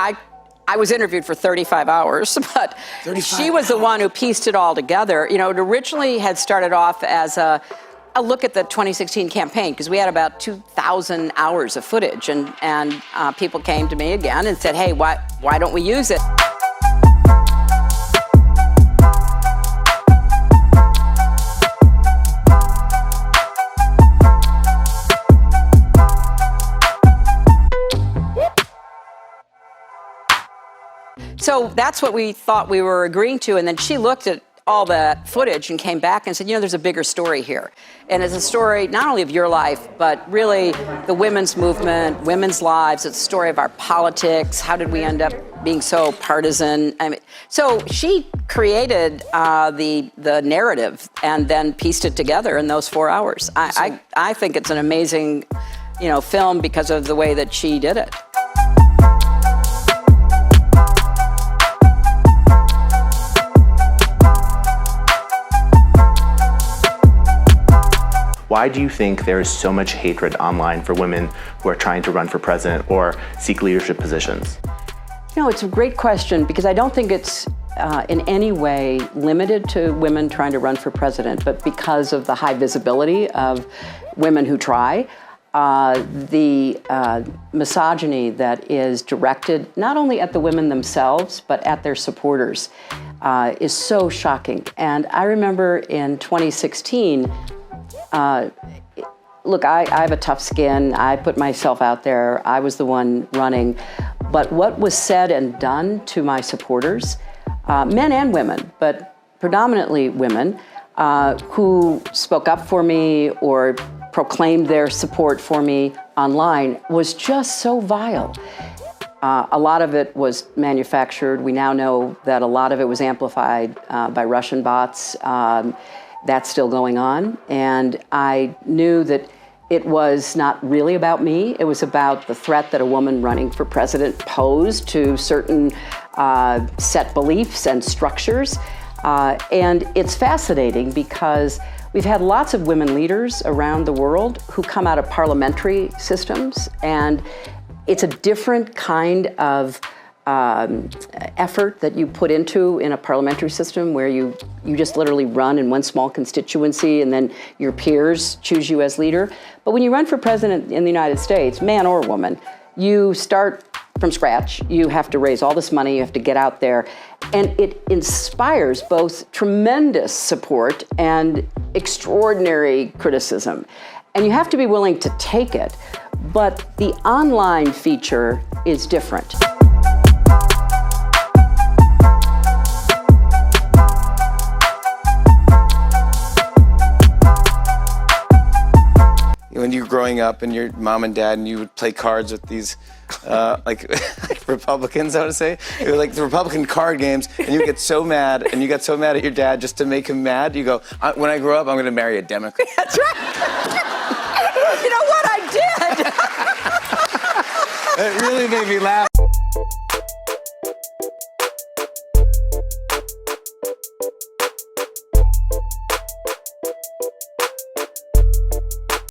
I was interviewed for 35 hours, but 35 she was the one who pieced it all together. You know, it originally had started off as a look at the 2016 campaign, because we had about 2,000 hours of footage, and people came to me again and said, hey, why don't we use it? So that's what we thought we were agreeing to, and then she looked at all that footage and came back and said, you know, there's a bigger story here. And it's a story not only of your life, but really the women's movement, women's lives. It's a story of our politics. How did we end up being so partisan? I mean, so she created the narrative and then pieced it together in those 4 hours. I think it's an amazing, you know, film because of the way that she did it. Why do you think there is so much hatred online for women who are trying to run for president or seek leadership positions? You know, it's a great question, because I don't think it's in any way limited to women trying to run for president, but because of the high visibility of women who try, the misogyny that is directed not only at the women themselves, but at their supporters is so shocking. And I remember in 2016, look, I have a tough skin. I put myself out there. I was the one running. But what was said and done to my supporters, men and women, but predominantly women, who spoke up for me or proclaimed their support for me online, was just so vile. A lot of it was manufactured. We now know that a lot of it was amplified by Russian bots. That's still going on. And I knew that it was not really about me. It was about the threat that a woman running for president posed to certain set beliefs and structures. And it's fascinating because we've had lots of women leaders around the world who come out of parliamentary systems, and it's a different kind of effort that you put into in a parliamentary system where you just literally run in one small constituency and then your peers choose you as leader. But when you run for president in the United States, man or woman, you start from scratch. You have to raise all this money, you have to get out there, and it inspires both tremendous support and extraordinary criticism. And you have to be willing to take it, but the online feature is different. When you were growing up and your mom and dad and you would play cards with these like Republicans, I would say, it was like the Republican card games, and you get so mad, and you got so mad at your dad just to make him mad. You go, when I grow up, I'm going to marry a Democrat. That's right. You know what I did? It really made me laugh.